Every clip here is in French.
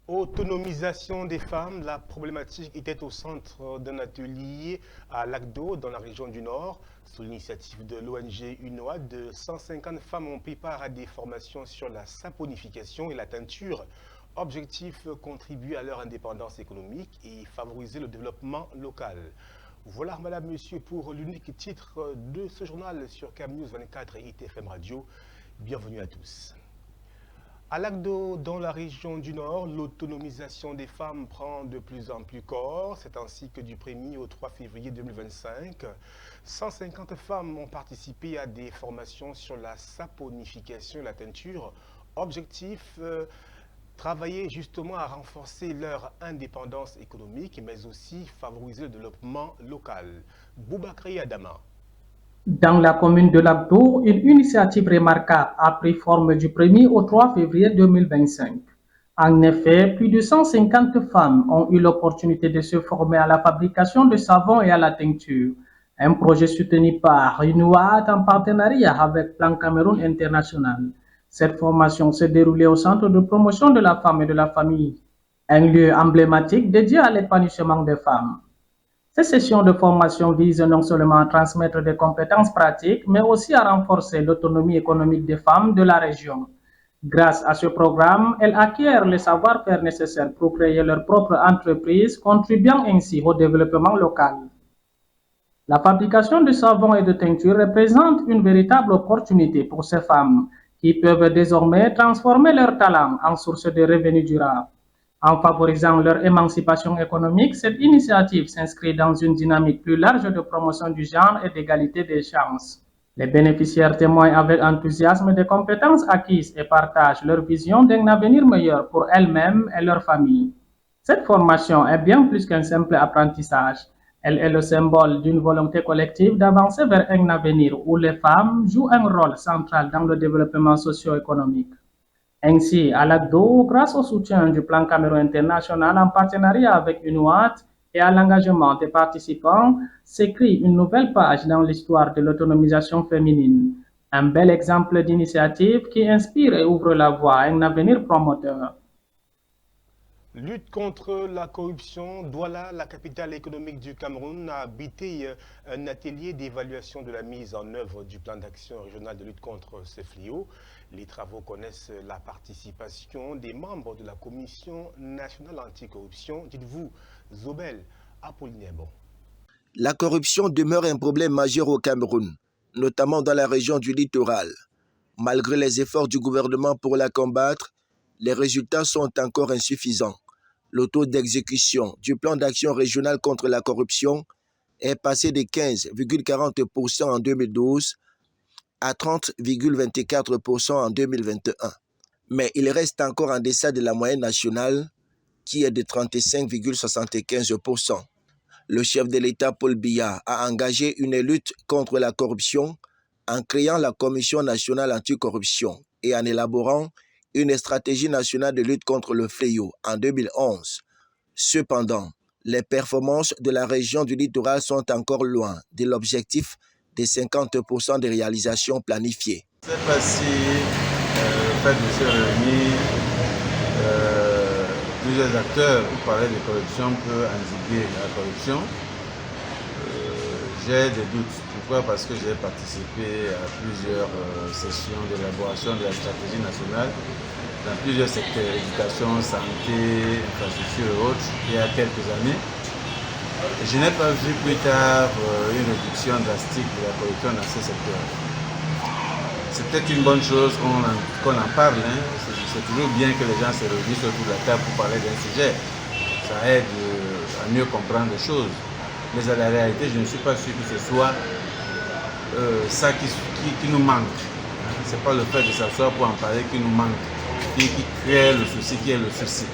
Autonomisation des femmes, la problématique était au centre d'un atelier à Lagdo, dans la région du Nord. Sous l'initiative de l'ONG UNOA, de 150 femmes ont pris part à des formations sur la saponification et la teinture. Objectif, contribuer à leur indépendance économique et favoriser le développement local. Voilà, madame, monsieur, pour l'unique titre de ce journal sur CAM News 24 et ITFM Radio. Bienvenue à tous. À Lagdo, dans la région du Nord, l'autonomisation des femmes prend de plus en plus corps. C'est ainsi que du 1er au 3 février 2025, 150 femmes ont participé à des formations sur la saponification et la teinture. Objectif, travailler justement à renforcer leur indépendance économique, mais aussi favoriser le développement local. Boubakri Adama. Dans la commune de Lagdo, une initiative remarquable a pris forme du 1er au 3 février 2025. En effet, plus de 150 femmes ont eu l'opportunité de se former à la fabrication de savon et à la teinture. Un projet soutenu par UNOAD en partenariat avec Plan Cameroun International. Cette formation s'est déroulée au Centre de promotion de la femme et de la famille, un lieu emblématique dédié à l'épanouissement des femmes. Ces sessions de formation visent non seulement à transmettre des compétences pratiques, mais aussi à renforcer l'autonomie économique des femmes de la région. Grâce à ce programme, elles acquièrent les savoir-faire nécessaires pour créer leur propre entreprise, contribuant ainsi au développement local. La fabrication de savon et de teinture représente une véritable opportunité pour ces femmes qui peuvent désormais transformer leur talent en source de revenus durables. En favorisant leur émancipation économique, cette initiative s'inscrit dans une dynamique plus large de promotion du genre et d'égalité des chances. Les bénéficiaires témoignent avec enthousiasme des compétences acquises et partagent leur vision d'un avenir meilleur pour elles-mêmes et leur famille. Cette formation est bien plus qu'un simple apprentissage. Elle est le symbole d'une volonté collective d'avancer vers un avenir où les femmes jouent un rôle central dans le développement socio-économique. Ainsi, à Lagdo, grâce au soutien du Plan Cameroun International en partenariat avec UNOAD et à l'engagement des participants, s'écrit une nouvelle page dans l'histoire de l'autonomisation féminine. Un bel exemple d'initiative qui inspire et ouvre la voie à un avenir promoteur. Lutte contre la corruption. Douala, la capitale économique du Cameroun, a abrité un atelier d'évaluation de la mise en œuvre du plan d'action régional de lutte contre ce fléau. Les travaux connaissent la participation des membres de la Commission nationale anticorruption. Dites-vous, Zobel Apollinaire. La corruption demeure un problème majeur au Cameroun, notamment dans la région du littoral. Malgré les efforts du gouvernement pour la combattre, les résultats sont encore insuffisants. Le taux d'exécution du plan d'action régional contre la corruption est passé de 15,40% en 2012 à 30,24% en 2021. Mais il reste encore en deçà de la moyenne nationale qui est de 35,75%. Le chef de l'État, Paul Biya, a engagé une lutte contre la corruption en créant la Commission nationale anticorruption et en élaborant une stratégie nationale de lutte contre le fléau en 2011. Cependant, les performances de la région du littoral sont encore loin de l'objectif de 50% de réalisations planifiées. Cette fois-ci, le fait de se réunir plusieurs acteurs pour parler de corruption peut endiguer la corruption. J'ai des doutes. Pourquoi? Parce que j'ai participé à plusieurs sessions d'élaboration de la stratégie nationale dans plusieurs secteurs, éducation, santé, infrastructure et autres, il y a quelques années. Et je n'ai pas vu plus tard une réduction drastique de la corruption dans ces secteurs. C'est peut-être une bonne chose qu'on en parle. C'est toujours bien que les gens se réunissent autour de la table pour parler d'un sujet. Ça aide à mieux comprendre les choses. Mais à la réalité, je ne suis pas sûr que ce soit ça qui nous manque. Ce n'est pas le fait de s'asseoir pour en parler qui nous manque, qui crée le souci, qui est le souci.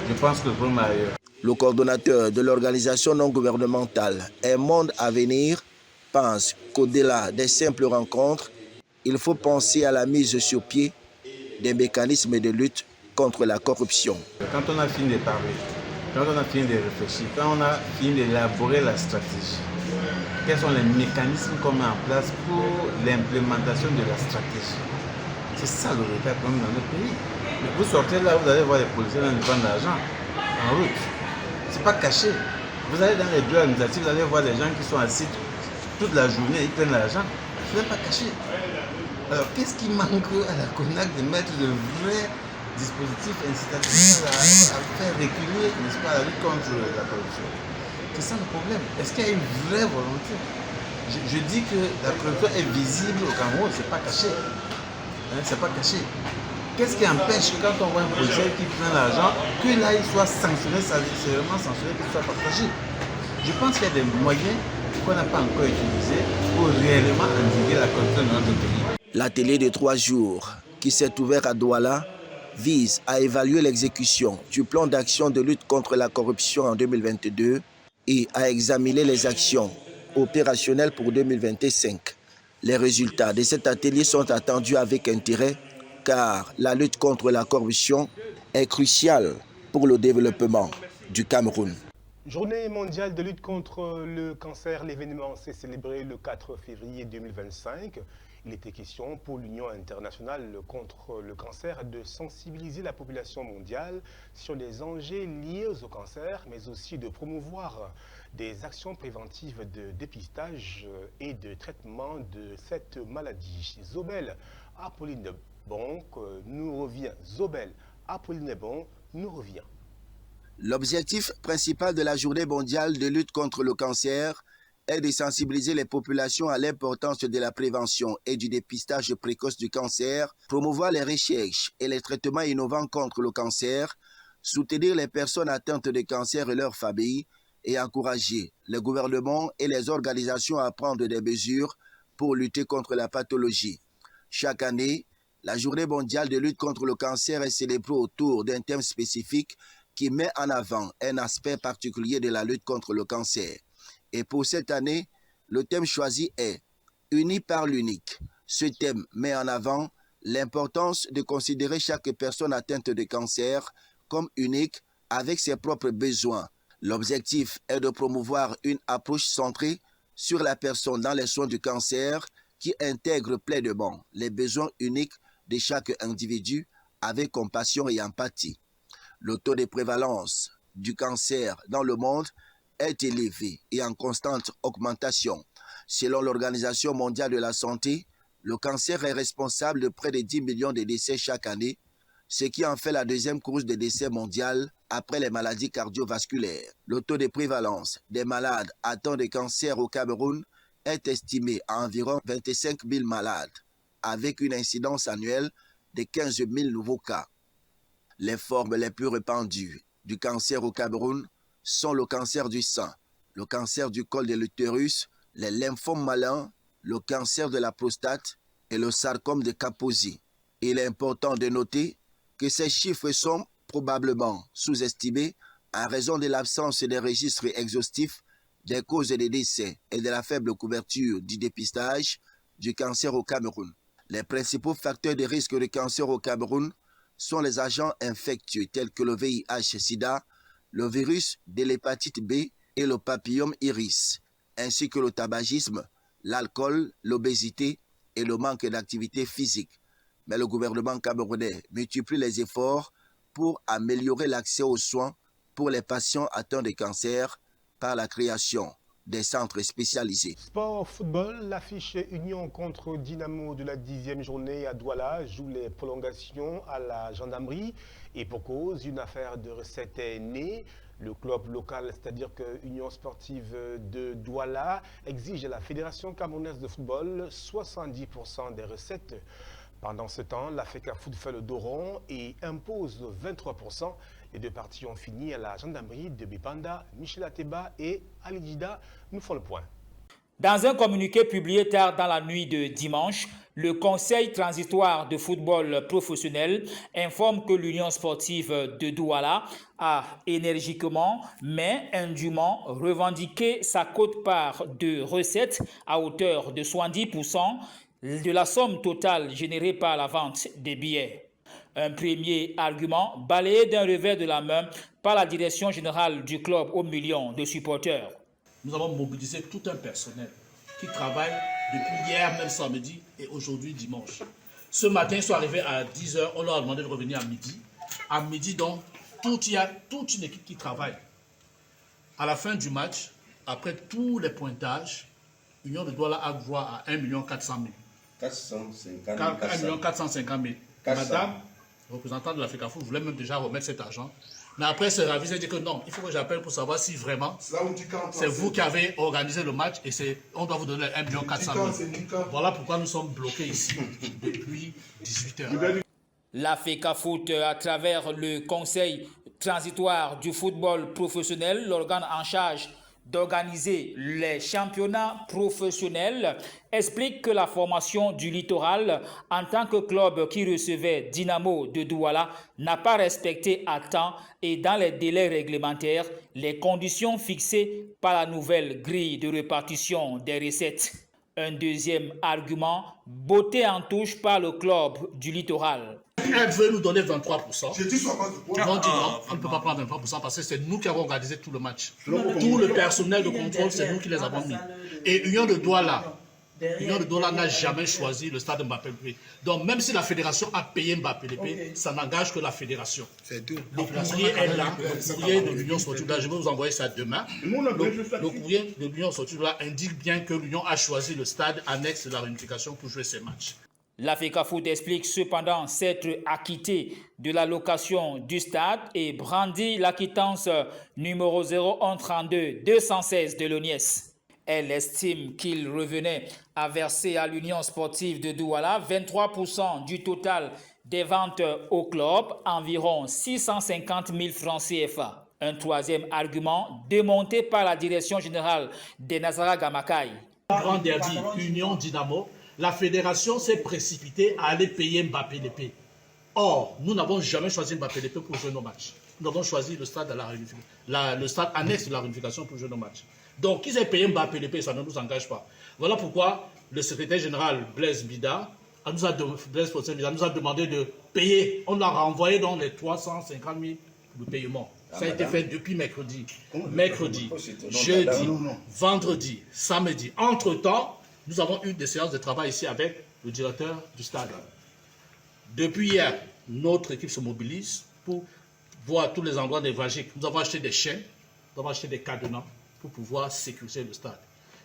Je pense que le problème est ailleurs. Le coordonnateur de l'organisation non gouvernementale Un Monde à venir pense qu'au-delà des simples rencontres, il faut penser à la mise sur pied des mécanismes de lutte contre la corruption. Quand on a fini de parler, quand on a fini de réfléchir, quand on a fini d'élaborer la stratégie, quels sont les mécanismes qu'on met en place pour l'implémentation de la stratégie? C'est ça le véritable problème dans notre pays. Mais vous sortez là, vous allez voir les policiers dans le devant de l'argent, en route. C'est pas caché. Vous allez dans les bureaux administratifs, vous allez voir des gens qui sont assis toute la journée, ils prennent l'argent. Ce n'est pas caché. Alors, qu'est-ce qui manque à la CONAC de mettre de vrais dispositifs incitatifs à faire reculer, n'est-ce pas, la lutte contre la corruption? C'est ça le problème. Est-ce qu'il y a une vraie volonté? Je dis que la corruption est visible au Cameroun, c'est pas caché. C'est pas caché. Qu'est-ce qui empêche quand on voit un policier qui prend l'argent, que là il soit sanctionné, sévèrement sanctionné, qu'il soit partagé? Je pense qu'il y a des moyens qu'on n'a pas encore utilisés pour réellement endiguer la corruption dans notre pays. L'atelier de 3 jours qui s'est ouvert à Douala vise à évaluer l'exécution du plan d'action de lutte contre la corruption en 2022 et à examiner les actions opérationnelles pour 2025. Les résultats de cet atelier sont attendus avec intérêt car la lutte contre la corruption est cruciale pour le développement du Cameroun. Journée mondiale de lutte contre le cancer, l'événement s'est célébré le 4 février 2025. Il était question pour l'Union internationale contre le cancer de sensibiliser la population mondiale sur les enjeux liés au cancer, mais aussi de promouvoir des actions préventives de dépistage et de traitement de cette maladie. Zobel Apolline Bon nous revient. Zobel Apolline Bon nous revient. L'objectif principal de la Journée mondiale de lutte contre le cancer est de sensibiliser les populations à l'importance de la prévention et du dépistage précoce du cancer, promouvoir les recherches et les traitements innovants contre le cancer, soutenir les personnes atteintes de cancer et leurs familles et encourager le gouvernement et les organisations à prendre des mesures pour lutter contre la pathologie. Chaque année, la Journée mondiale de lutte contre le cancer est célébrée autour d'un thème spécifique qui met en avant un aspect particulier de la lutte contre le cancer. Et pour cette année, le thème choisi est « Unis par l'unique ». Ce thème met en avant l'importance de considérer chaque personne atteinte de cancer comme unique avec ses propres besoins. L'objectif est de promouvoir une approche centrée sur la personne dans les soins du cancer qui intègre pleinement les besoins uniques de chaque individu avec compassion et empathie. Le taux de prévalence du cancer dans le monde est élevé et en constante augmentation. Selon l'Organisation mondiale de la santé, le cancer est responsable de près de 10 millions de décès chaque année, ce qui en fait la deuxième cause de décès mondiale après les maladies cardiovasculaires. Le taux de prévalence des malades atteints de cancer au Cameroun est estimé à environ 25 000 malades, avec une incidence annuelle de 15 000 nouveaux cas. Les formes les plus répandues du cancer au Cameroun sont le cancer du sein, le cancer du col de l'utérus, les lymphomes malins, le cancer de la prostate et le sarcome de Kaposi. Il est important de noter que ces chiffres sont probablement sous-estimés en raison de l'absence des registres exhaustifs des causes des décès et de la faible couverture du dépistage du cancer au Cameroun. Les principaux facteurs de risque de cancer au Cameroun sont les agents infectieux tels que le VIH-Sida, le virus de l'hépatite B et le papillome iris, ainsi que le tabagisme, l'alcool, l'obésité et le manque d'activité physique. Mais le gouvernement camerounais multiplie les efforts pour améliorer l'accès aux soins pour les patients atteints de cancer par la création des centres spécialisés. Sport football, l'affiche Union contre Dynamo de la 10e journée à Douala joue les prolongations à la gendarmerie et pour cause, une affaire de recettes est née. Le club local, c'est-à-dire que Union sportive de Douala, exige à la Fédération camerounaise de football 70% des recettes. Pendant ce temps, la FECAFOOT fait le dos rond et impose 23%. Les deux parties ont fini à la gendarmerie de Bipanda. Michel Ateba et Ali Djida nous font le point. Dans un communiqué publié tard dans la nuit de dimanche, le Conseil transitoire de football professionnel informe que l'Union sportive de Douala a énergiquement mais indûment revendiqué sa quote-part de recettes à hauteur de 70% de la somme totale générée par la vente des billets. Un premier argument balayé d'un revers de la main par la direction générale du club aux millions de supporters. Nous avons mobilisé tout un personnel qui travaille depuis hier, même samedi, et aujourd'hui dimanche. Ce matin, ils sont arrivés à 10 h, on leur a demandé de revenir à midi. À midi, donc, il y a toute une équipe qui travaille. À la fin du match, après tous les pointages, Union de Douala a droit à 1 400 000. 450 000. Madame, représentant de l'Africa Foot, voulait même déjà remettre cet argent. Mais après, c'est ravi, elle dit que non, il faut que j'appelle pour savoir si vraiment c'est vous qui avez organisé le match et on doit vous donner 1 400 000. Voilà pourquoi nous sommes bloqués ici depuis 18 h. La FECA Foot, à travers le Conseil transitoire du football professionnel, l'organe en charge d'organiser les championnats professionnels, explique que la formation du Littoral en tant que club qui recevait Dynamo de Douala n'a pas respecté à temps et dans les délais réglementaires les conditions fixées par la nouvelle grille de répartition des recettes. Un deuxième argument, botté en touche par le club du Littoral. Elle veut nous donner 23%. Ils vont dire non, on ne peut pas prendre 23% parce que c'est nous qui avons organisé tout le match. Tout le personnel de contrôle, c'est nous qui les avons mis. Et Union de Douala n'a jamais choisi le stade Mbappé-Lépé. Donc même si la fédération a payé Mbappé-Lépé, ça n'engage que la fédération. C'est tout. Le courrier est là, le courrier de l'Union Sportive, je vais vous envoyer ça demain. Le courrier de l'Union Sportive indique bien que l'Union a choisi le stade annexe de la réunification pour jouer ses matchs. La FECA Foot explique cependant s'être acquitté de la location du stade et brandit la quittance numéro 0132 216 de l'ONIES. Elle estime qu'il revenait à verser à l'Union sportive de Douala 23% du total des ventes au club, environ 650 000 francs CFA. Un troisième argument démonté par la direction générale des Nazara Gamakai. Grand derby, Union Dynamo. La fédération s'est précipitée à aller payer Mbappé-Lépé. Or, nous n'avons jamais choisi Mbappé-Lépé pour jouer nos matchs. Nous avons choisi le stade, le stade annexe de la réunification pour jouer nos matchs. Donc, qu'ils aient payé Mbappé-Lépé, ça ne nous engage pas. Voilà pourquoi le secrétaire général Blaise Bida nous a demandé de payer. On a renvoyé dans les 350 000 de paiement. Ça a été fait depuis mercredi, jeudi, vendredi, samedi. Entre-temps, nous avons eu des séances de travail ici avec le directeur du stade. Depuis hier, notre équipe se mobilise pour voir tous les endroits névralgiques. Nous avons acheté des chaînes, nous avons acheté des cadenas pour pouvoir sécuriser le stade.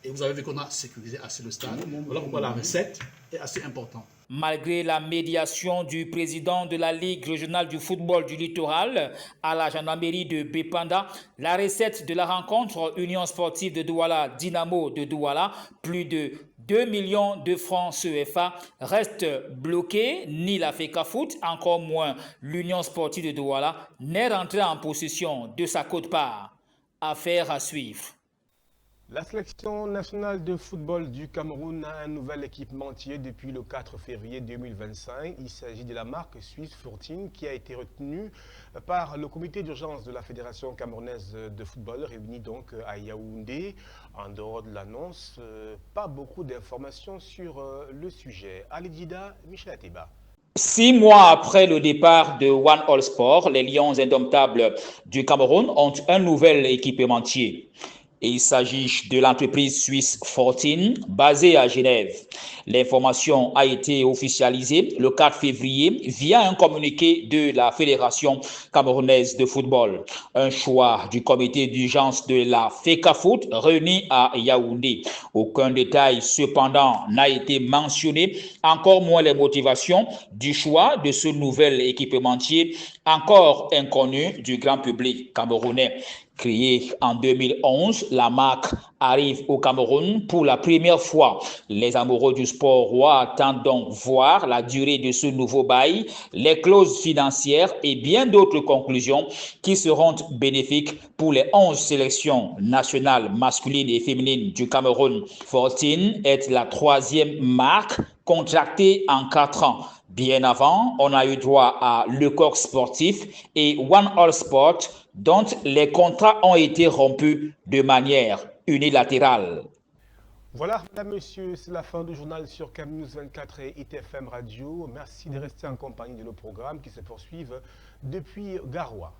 Et vous avez vu qu'on a sécurisé assez le stade. Voilà pourquoi la recette est assez importante. Malgré la médiation du président de la Ligue régionale du football du Littoral à la gendarmerie de Bépanda, la recette de la rencontre Union sportive de Douala Dynamo de Douala, plus de 2 millions de francs CFA, reste bloquée. Ni la FECA Foot, encore moins l'Union sportive de Douala, n'est rentrée en possession de sa quote-part. Affaire à suivre. La sélection nationale de football du Cameroun a un nouvel équipementier depuis le 4 février 2025. Il s'agit de la marque suisse 14 qui a été retenue par le comité d'urgence de la Fédération camerounaise de football, réuni donc à Yaoundé. En dehors de l'annonce, pas beaucoup d'informations sur le sujet. Ali Dida, Michel Ateba. 6 mois après le départ de One All Sport, les Lions indomptables du Cameroun ont un nouvel équipementier. Il s'agit de l'entreprise suisse 14, basée à Genève. L'information a été officialisée le 4 février via un communiqué de la Fédération camerounaise de football. Un choix du comité d'urgence de la FECA Foot réuni à Yaoundé. Aucun détail cependant n'a été mentionné, encore moins les motivations du choix de ce nouvel équipementier, encore inconnu du grand public camerounais. Créée en 2011, la marque arrive au Cameroun pour la première fois. Les amoureux du sport roi attendent donc voir la durée de ce nouveau bail, les clauses financières et bien d'autres conclusions qui seront bénéfiques pour les 11 sélections nationales masculines et féminines du Cameroun. 14 est la 3e marque contractée en 4 ans. Bien avant, on a eu droit à Lecoq Sportif et One All Sport, dont les contrats ont été rompus de manière unilatérale. Voilà, mesdames, messieurs, c'est la fin du journal sur CamNews 24 et ITFM Radio. Merci de rester en compagnie de nos programmes qui se poursuivent depuis Garoua.